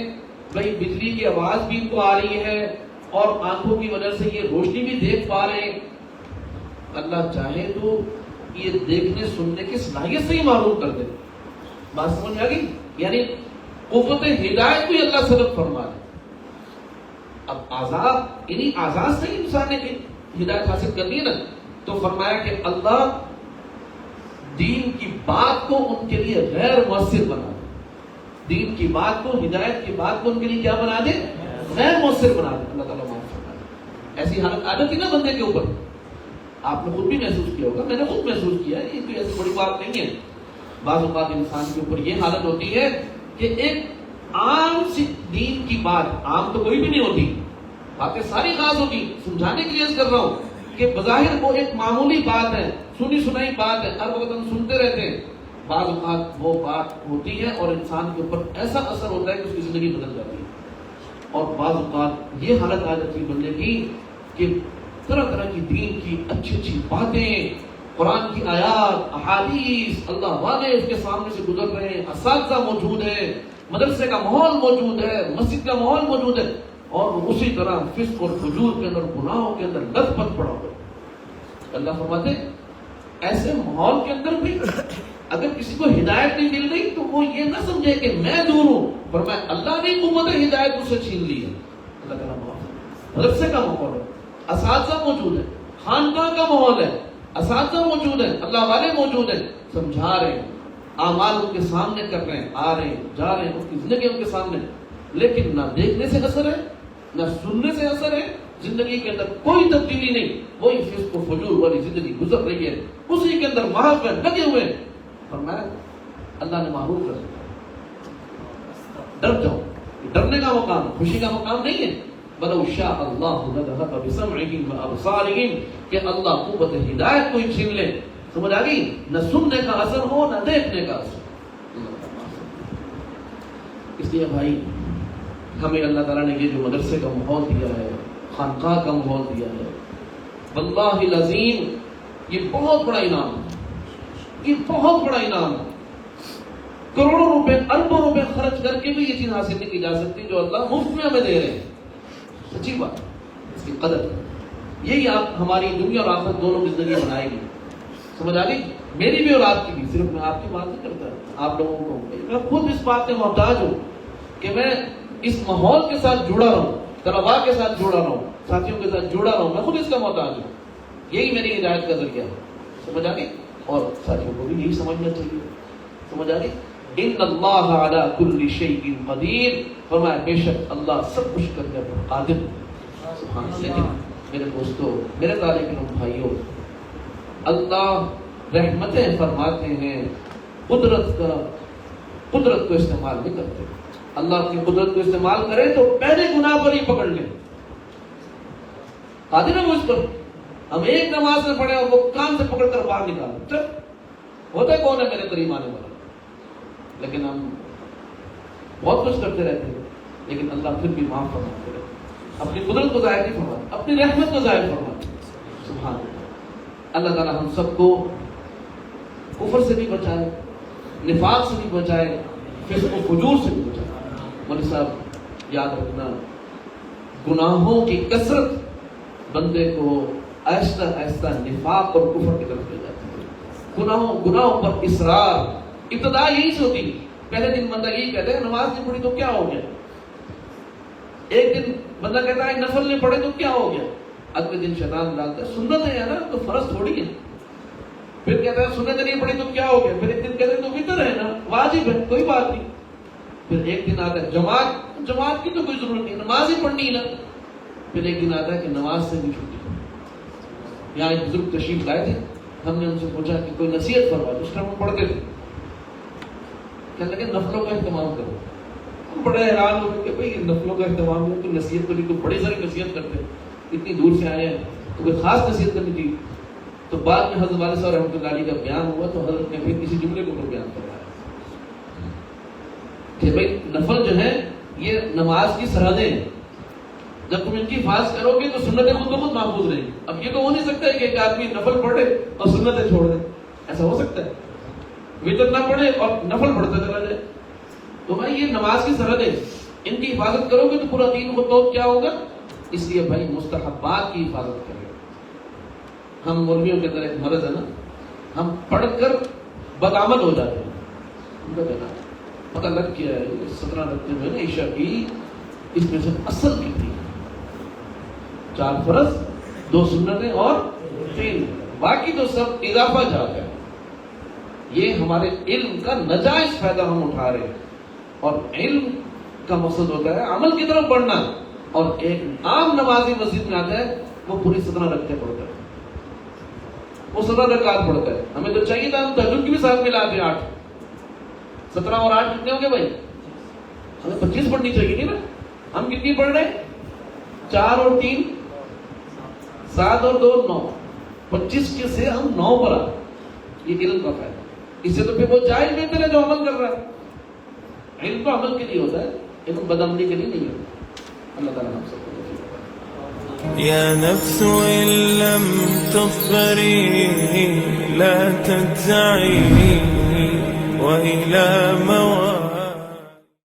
بھئی بجلی کی آواز بھی ان کو آ رہی ہے اور آنکھوں کی وجہ سے یہ روشنی بھی دیکھ پا رہے ہیں. اللہ چاہے تو یہ دیکھنے سننے کی صلاحیت سے ہی معلوم کر دے. بات سمجھ آ گئی؟ یعنی قوت ہدایت کو اللہ سبب فرما دے. اب آزاد انہی آزاد سے انسان نے ہدایت حاصل کرنی ہے نا، تو فرمایا کہ اللہ دین کی بات کو ان کے لیے غیر مؤثر بنا دے. دین کی بات کو، ہدایت کی بات کو ان کے لیے کیا بنا دے؟ غیر مؤثر بنا دے. اللہ تعالیٰ معاف فرما دے. ایسی حالت آ جاتی نا بندے کے اوپر. آپ نے خود بھی محسوس کیا ہوگا، میں نے خود محسوس کیا ہے، یہ کوئی ایسی بڑی بات نہیں ہے. بعض اوقات انسان کے اوپر یہ حالت ہوتی ہے کہ ایک عام سی دین کی بات، عام تو کوئی بھی نہیں ہوتی، باتیں ساری خاص ہوتی، سمجھانے کے لیے کر رہا ہوں کہ بظاہر وہ ایک معمولی بات ہے، سنی سنائی بات ہے، ہر وقت ہم سنتے رہتے ہیں. بعض اوقات وہ بات ہوتی ہے اور انسان کے اوپر ایسا اثر ہوتا ہے کہ اس کی زندگی بدل جاتی ہے. اور بعض اوقات یہ حالت آ جاتی ہے بندے کی کہ طرح طرح کی دین کی اچھی اچھی باتیں، قرآن کی آیات، احادیث، اللہ والے اس کے سامنے سے گزر رہے ہیں، اساتذہ موجود ہیں، مدرسے کا ماحول موجود ہے، مسجد کا ماحول موجود ہے، اور وہ اسی طرح فسق اور فجور کے اندر، گناہوں کے اندر لت پت پڑا ہوا. اللہ فرماتے ہیں ایسے ماحول کے اندر بھی اگر کسی کو ہدایت نہیں مل رہی تو وہ یہ نہ سمجھے کہ میں دور ہوں، فرمایا اللہ نے قوت ہدایت اسے چھین لی ہے. اللہ تعالیٰ معاف. مدرسے کا ماحول ہے، اساتذہ موجود ہے، خانقاہ کا ماحول ہے، اساتذہ موجود ہیں، اللہ والے موجود ہیں، سمجھا رہے ہیں، اعمال ان کے سامنے کر رہے ہیں، آ رہے ہیں، جا رہے ہیں، ان کی زندگی ان کے سامنے، لیکن نہ دیکھنے سے اثر ہے، نہ سننے سے اثر ہے، زندگی کے اندر کوئی تبدیلی نہیں، وہی فسق و فجور والی زندگی گزر رہی ہے، اسی کے اندر محب میں لگے ہوئے ہیں. فرمایا اللہ نے معروف کر دیا. ڈر جاؤ، ڈرنے کا مقام، خوشی کا مقام نہیں ہے. وَلَوْ شَاءَ اللَّهُ لَذَهَبَ بِسَمْعِهِمْ وَأَبْصَارِهِمْ کہ اللہ قوت ہدایت کو ہی چھین لے. سمجھ آ گئی؟ نہ سننے کا اثر ہو نہ دیکھنے کا اثر. اس لیے بھائی ہمیں اللہ تعالیٰ نے یہ جو مدرسے کا ماحول دیا ہے، خانقاہ کا ماحول دیا ہے، واللہ العظیم یہ بہت بڑا انعام ہے، یہ بہت بڑا انعام ہے. کروڑوں روپے، اربوں روپے خرچ کر کے بھی یہ چیز حاصل نہیں کی جا سکتی جو اللہ مفت میں ہمیں دے رہے ہیں. سچی بات، اس کی قدر یہی آپ ہماری دنیا اور آخرت دونوں کی زندگی بنائے گی. سمجھ آ گئی؟ میری بھی اور آپ کی بھی. صرف میں آپ کی بات نہیں کرتا، آپ لوگوں کو میں خود اس بات میں محتاج ہوں کہ میں اس ماحول کے ساتھ جڑا رہوں، طلباء کے ساتھ جڑا رہوں، ساتھیوں کے ساتھ جڑا رہوں. میں خود اس کا محتاج ہوں. یہی میری ہدایت کا ذریعہ ہے. سمجھ آ گئی؟ اور ساتھیوں کو بھی یہی سمجھنا چاہیے. سمجھ آ گئی؟ ان اللہ علی کل شیء قدیر، فرمایا بے شک اللہ سب کچھ کرنے پر قادر ہے. سبحان اللہ. لیکن میرے دوستو، میرے طالب علم بھائیوں، اللہ رحمتیں فرماتے ہیں، قدرت کو استعمال نہیں کرتے. اللہ اپنی قدرت کو استعمال کرے تو پہلے گناہ پر ہی پکڑ لیں. قادر ہے وہ اس پر. ہم ایک نماز میں پڑھے اور وہ کان سے پکڑ کر باہر نکالیں. چل ہوتا کون ہے میرے قریب آنے والا؟ لیکن ہم بہت کچھ کرتے رہتے ہیں، لیکن اللہ پھر بھی معاف فرماتے رہتے. اپنی قدرت کو ظاہر نہیں فرماتے، اپنی رحمت کو ظاہر فرماتے. سبحان اللہ. اللہ تعالیٰ ہم سب کو کفر سے بھی بچائے، نفاق سے بھی بچائے، فسق و فجور سے بھی بچائے. مولوی صاحب یاد رکھنا، گناہوں کی کثرت بندے کو آہستہ آہستہ نفاق اور کفر کی طرف لے جاتی ہے. گناہوں پر اصرار ابتدا یہی سے ہوتی. پہلے دن بندہ یہی کہتا ہے نماز نہیں پڑھی تو کیا ہو گیا، ایک دن بندہ کہتا ہے نفل نہیں پڑھے تو کیا ہو گیا، اگلے دن شیطان ڈالتا ہے سنت ہے نا تو فرض تھوڑی ہے، پھر کہتا ہے سنت نہیں پڑھی تو کیا ہو گیا، پھر ایک دن کہتا ہے تو وتر ہے نا واجب ہے کوئی بات نہیں، پھر ایک دن آتا ہے جماعت کی تو کوئی ضرورت نہیں، نماز ہی پڑھنی نا، پھر ایک دن آتا ہے کہ نماز سے بھی چھٹی. یہاں ایک بزرگ تشریف لائے تھے، ہم نے ان سے پوچھا کہ کوئی نصیحت فرما. اس ٹائم ہم پڑھتے تھے، کہنے لگے نفلوں کا اہتمام کرو. ہم بڑے حیران ہوئے کہ بھائی نفلوں کا اہتمام ہے تو نصیحت تو نہیں، تو بڑی ساری نصیحت کرتے ہیں، اتنی دور سے آئے ہیں تو کوئی خاص نصیحت کرنی تھی. تو بعد میں حضرت والد صاحب رحمۃ اللہ علیہ کا بیان ہوا تو حضرت نے پھر کسی جملے کو بیان کروایا کہ بھائی نفل جو ہے یہ نماز کی سرحدیں ہیں، جب تم ان کی حفاظت کرو گے تو سنتیں خود بخود محفوظ رہیں گی. اب یہ تو ہو نہیں سکتا ہے کہ ایک آدمی نفل پڑھے اور سنتیں چھوڑ دے، ایسا ہو سکتا ہے؟ وتر نہ پڑھے اور نفل پڑھتا چلا جائے. تو بھائی یہ نماز کی سرحدیں، ان کی حفاظت کرو گے تو پورا دین خود کیا ہوگا. اس لیے بھائی مستحبات کی حفاظت کریں. ہم مولویوں کے اندر ایک مرض ہے نا، ہم پڑھ کر بدعمل ہو جاتے ہیں. ان کا کہنا پتہ لگ گیا ہے 17 رکعتیں میں نے عشاء کی، اس میں سے اصل کتنی 4 فرض 2 سنتیں اور 3، باقی تو سب اضافہ جاتا ہے. یہ ہمارے علم کا ناجائز فائدہ ہم اٹھا رہے ہیں، اور علم کا مقصد ہوتا ہے عمل کی طرف بڑھنا. اور ایک عام نمازی مسجد میں آتا ہے وہ پوری 17 رکعتیں پڑھتا ہے، وہ 17 رکعات پڑھتا ہے. ہمیں تو چاہیے تھا ہم تہجد کی بھی ساتھ ملا دیں 8، 17 اور 8 کتنے ہوں گے بھائی؟ ہمیں 25 پڑھنی چاہیے تھی نا. ہم کتنی پڑھ رہے ہیں؟ 4 اور 3 7 اور 2 9، 25 کے سے ہم 9 پر آ. یہ علم کا فائدہ. اس سے تو پھر وہ جاہل بہتر ہے جو عمل کر رہا ہے. علم تو عمل کے لیے ہوتا ہے، علم بدعملی کے لیے نہیں ہوتا. اللہ تعالیٰ ہم سب کو يا نفس إن لم تصبري لا تجزعي وإلى